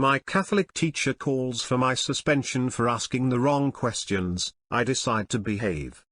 My Catholic teacher calls for my suspension for asking the wrong questions. I decide to behave.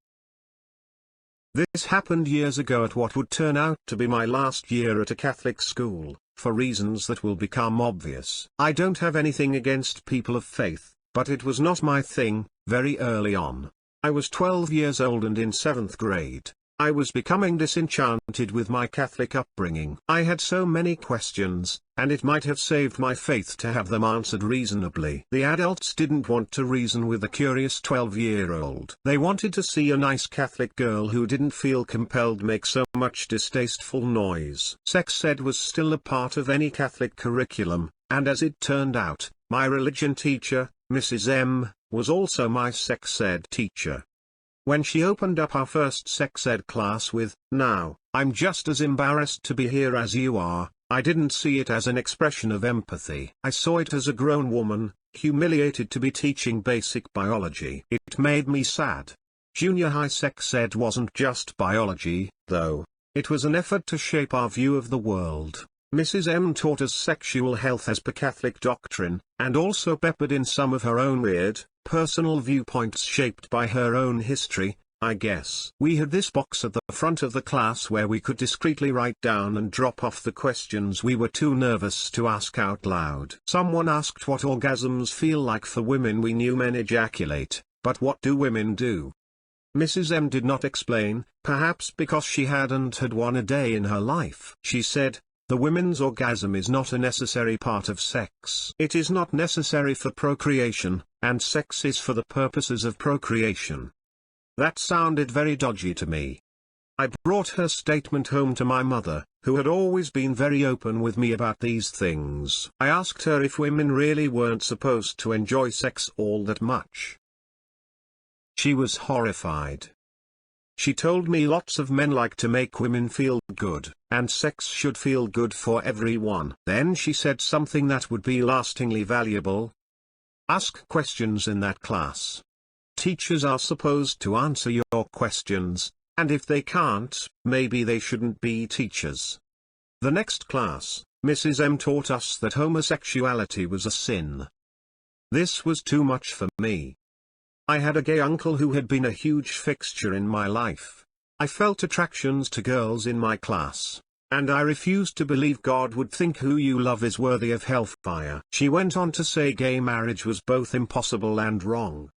This happened years ago at what would turn out to be my last year at a Catholic school, for reasons that will become obvious. I don't have anything against people of faith, but it was not my thing. Very early on, I was 12 years old and in 7th grade. I was becoming disenchanted with my Catholic upbringing. I had so many questions, and it might have saved my faith to have them answered reasonably. The adults didn't want to reason with a curious 12-year-old. They wanted to see a nice Catholic girl who didn't feel compelled make so much distasteful noise. Sex ed was still a part of any Catholic curriculum, and as it turned out, my religion teacher, Mrs. M, was also my sex ed teacher. When she opened up our first sex ed class with, "Now, I'm just as embarrassed to be here as you are," I didn't see it as an expression of empathy. I saw it as a grown woman, humiliated to be teaching basic biology. It made me sad. Junior high sex ed wasn't just biology, though. It was an effort to shape our view of the world. Mrs. M taught us sexual health as per Catholic doctrine, and also peppered in some of her own weird, personal viewpoints shaped by her own history, I guess. We had this box at the front of the class where we could discreetly write down and drop off the questions we were too nervous to ask out loud. Someone asked what orgasms feel like for women. We knew men ejaculate, but what do women do? Mrs. M did not explain, perhaps because she hadn't had one a day in her life. She said, "The women's orgasm is not a necessary part of sex. It is not necessary for procreation, and sex is for the purposes of procreation." That sounded very dodgy to me. I brought her statement home to my mother, who had always been very open with me about these things. I asked her if women really weren't supposed to enjoy sex all that much. She was horrified. She told me lots of men like to make women feel good, and sex should feel good for everyone. Then she said something that would be lastingly valuable. Ask questions in that class. Teachers are supposed to answer your questions, and if they can't, maybe they shouldn't be teachers. The next class, Mrs. M taught us that homosexuality was a sin. This was too much for me. I had a gay uncle who had been a huge fixture in my life. I felt attractions to girls in my class, and I refused to believe God would think who you love is worthy of hellfire. She went on to say gay marriage was both impossible and wrong.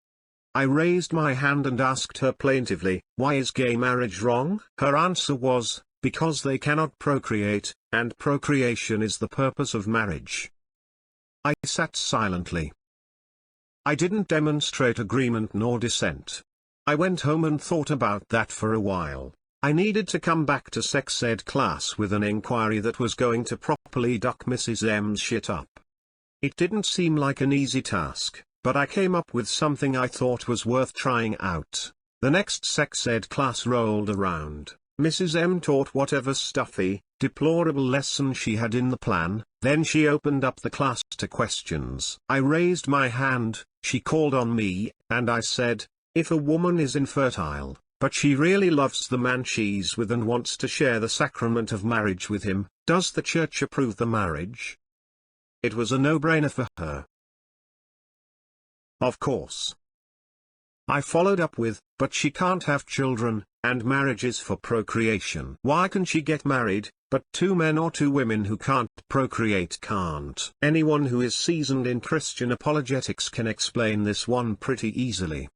I raised my hand and asked her plaintively, "Why is gay marriage wrong?" Her answer was, "Because they cannot procreate, and procreation is the purpose of marriage." I sat silently. I didn't demonstrate agreement nor dissent. I went home and thought about that for a while. I needed to come back to sex ed class with an inquiry that was going to properly duck Mrs. M's shit up. It didn't seem like an easy task, but I came up with something I thought was worth trying out. The next sex ed class rolled around. Mrs. M taught whatever stuffy, deplorable lesson she had in the plan, then she opened up the class to questions. I raised my hand, she called on me, and I said, "If a woman is infertile, but she really loves the man she's with and wants to share the sacrament of marriage with him, does the church approve the marriage?" It was a no-brainer for her. Of course. I followed up with, "But she can't have children, and marriage is for procreation. Why can she get married, but two men or two women who can't procreate can't?" Anyone who is seasoned in Christian apologetics can explain this one pretty easily.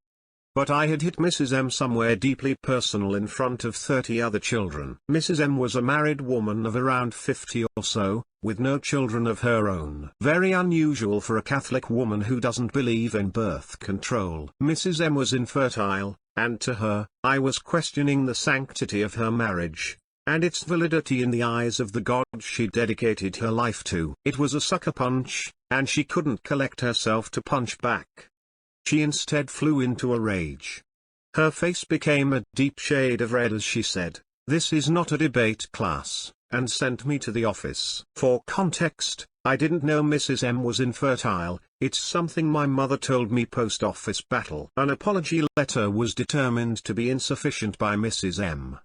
But I had hit Mrs. M somewhere deeply personal in front of 30 other children. Mrs. M was a married woman of around 50 or so, with no children of her own. Very unusual for a Catholic woman who doesn't believe in birth control. Mrs. M was infertile, and to her, I was questioning the sanctity of her marriage, and its validity in the eyes of the God she dedicated her life to. It was a sucker punch, and she couldn't collect herself to punch back. She instead flew into a rage. Her face became a deep shade of red as she said, "This is not a debate class," and sent me to the office. For context, I didn't know Mrs. M was infertile. It's something my mother told me post-office battle. An apology letter was determined to be insufficient by Mrs. M.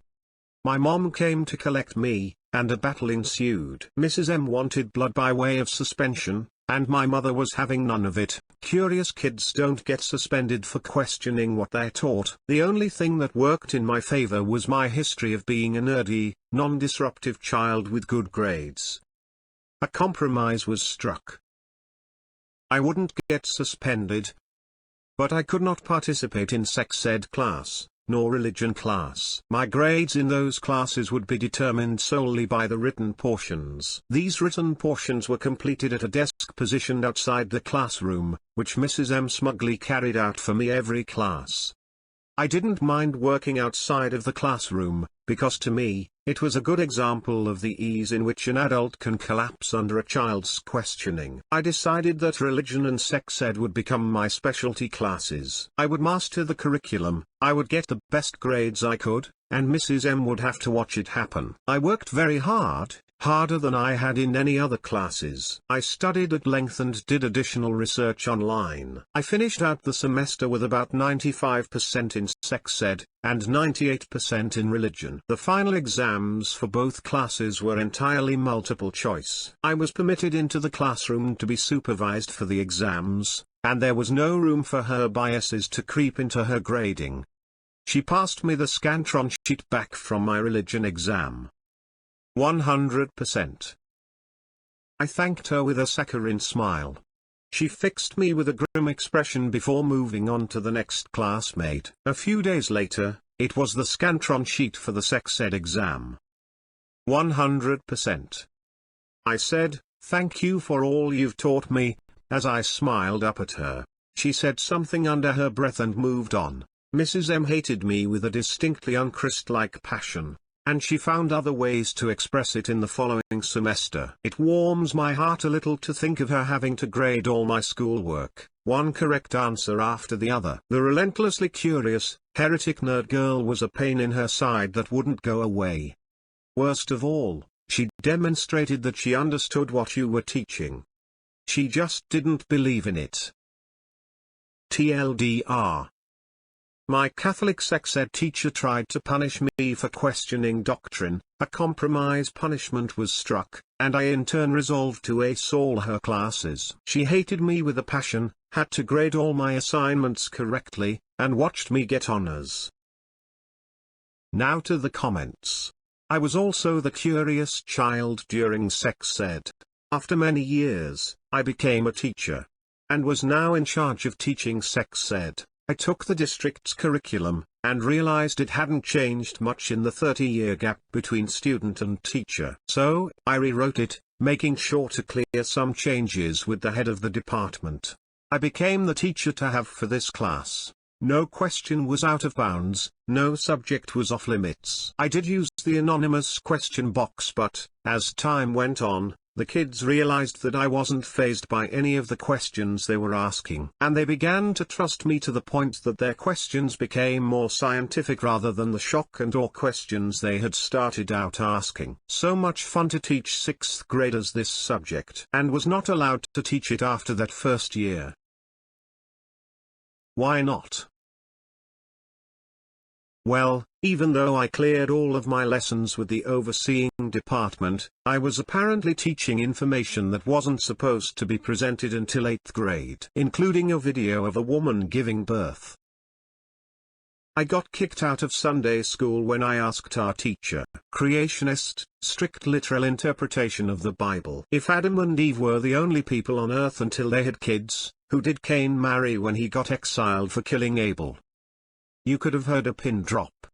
My mom came to collect me, and a battle ensued. Mrs. M wanted blood by way of suspension, and my mother was having none of it. Curious kids don't get suspended for questioning what they're taught. The only thing that worked in my favor was my history of being a nerdy, non-disruptive child with good grades. A compromise was struck. I wouldn't get suspended, but I could not participate in sex ed class, nor religion class. My grades in those classes would be determined solely by the written portions. These written portions were completed at a desk positioned outside the classroom, which Mrs. M smugly carried out for me every class. I didn't mind working outside of the classroom, because to me, it was a good example of the ease in which an adult can collapse under a child's questioning. I decided that religion and sex ed would become my specialty classes. I would master the curriculum, I would get the best grades I could, and Mrs. M would have to watch it happen. I worked very hard, harder than I had in any other classes. I studied at length and did additional research online. I finished out the semester with about 95% in sex ed, and 98% in religion. The final exams for both classes were entirely multiple choice. I was permitted into the classroom to be supervised for the exams, and there was no room for her biases to creep into her grading. She passed me the Scantron sheet back from my religion exam. 100%. I thanked her with a saccharine smile. She fixed me with a grim expression before moving on to the next classmate. A few days later, it was the Scantron sheet for the sex ed exam. 100%. I said, "Thank you for all you've taught me," as I smiled up at her. She said something under her breath and moved on. Mrs. M hated me with a distinctly un-Christ-like passion, and she found other ways to express it in the following semester. It warms my heart a little to think of her having to grade all my schoolwork, one correct answer after the other. The relentlessly curious, heretic nerd girl was a pain in her side that wouldn't go away. Worst of all, she demonstrated that she understood what you were teaching. She just didn't believe in it. TLDR. My Catholic sex ed teacher tried to punish me for questioning doctrine. A compromise punishment was struck, and I in turn resolved to ace all her classes. She hated me with a passion, had to grade all my assignments correctly, and watched me get honors. Now to the comments. I was also the curious child during sex ed. After many years, I became a teacher, and was now in charge of teaching sex ed. I took the district's curriculum, and realized it hadn't changed much in the 30-year gap between student and teacher. So, I rewrote it, making sure to clear some changes with the head of the department. I became the teacher to have for this class. No question was out of bounds, no subject was off limits. I did use the anonymous question box, but, as time went on, the kids realized that I wasn't fazed by any of the questions they were asking. And they began to trust me to the point that their questions became more scientific rather than the shock and awe questions they had started out asking. So much fun to teach 6th graders this subject, and was not allowed to teach it after that first year. Why not? Well, even though I cleared all of my lessons with the overseeing department, I was apparently teaching information that wasn't supposed to be presented until 8th grade, including a video of a woman giving birth. I got kicked out of Sunday school when I asked our teacher, creationist, strict literal interpretation of the Bible, if Adam and Eve were the only people on earth until they had kids, who did Cain marry when he got exiled for killing Abel? You could have heard a pin drop.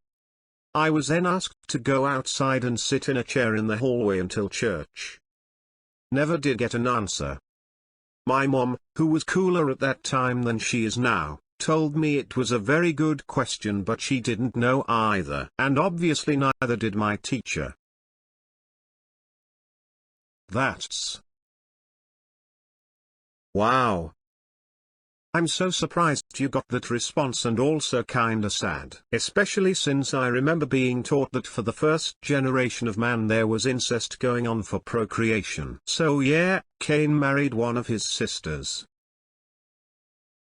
I was then asked to go outside and sit in a chair in the hallway until church. Never did get an answer. My mom, who was cooler at that time than she is now, told me it was a very good question, but she didn't know either. And obviously neither did my teacher. That's... wow. I'm so surprised you got that response, and also kinda sad. Especially since I remember being taught that for the first generation of man there was incest going on for procreation. So yeah, Cain married one of his sisters.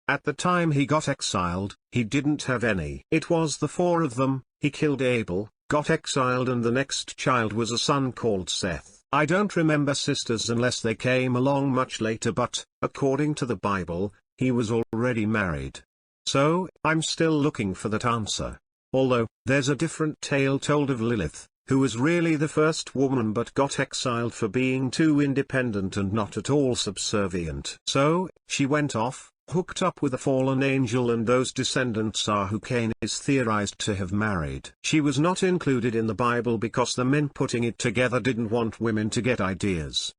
At the time he got exiled, he didn't have any. It was the 4 of them. He killed Abel, got exiled, and the next child was a son called Seth. I don't remember sisters unless they came along much later, but, according to the Bible, he was already married. So, I'm still looking for that answer. Although, there's a different tale told of Lilith, who was really the first woman but got exiled for being too independent and not at all subservient. So, she went off, hooked up with a fallen angel, and those descendants are who Cain is theorized to have married. She was not included in the Bible because the men putting it together didn't want women to get ideas.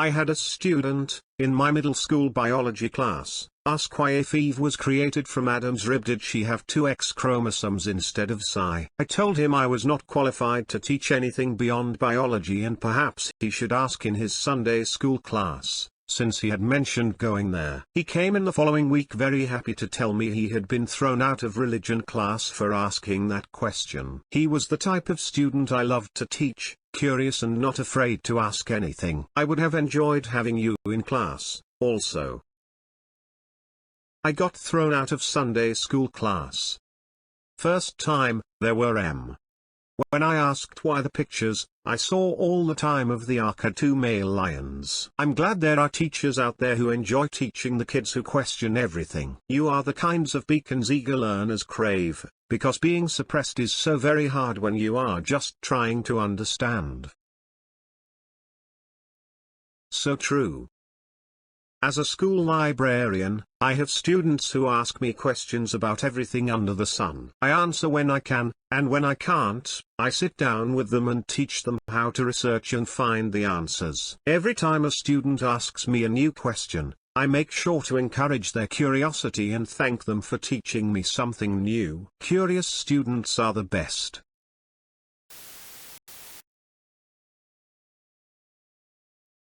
I had a student, in my middle school biology class, ask why if Eve was created from Adam's rib did she have two X chromosomes instead of Y. I told him I was not qualified to teach anything beyond biology and perhaps he should ask in his Sunday school class, since he had mentioned going there. He came in the following week very happy to tell me he had been thrown out of religion class for asking that question. He was the type of student I loved to teach, curious and not afraid to ask anything. I would have enjoyed having you in class, also. I got thrown out of Sunday school class. First time, there were When I asked why the pictures, I saw all the time of the ark had two male lions. I'm glad there are teachers out there who enjoy teaching the kids who question everything. You are the kinds of beacons eager learners crave, because being suppressed is so very hard when you are just trying to understand. So true. As a school librarian, I have students who ask me questions about everything under the sun. I answer when I can, and when I can't, I sit down with them and teach them how to research and find the answers. Every time a student asks me a new question, I make sure to encourage their curiosity and thank them for teaching me something new. Curious students are the best.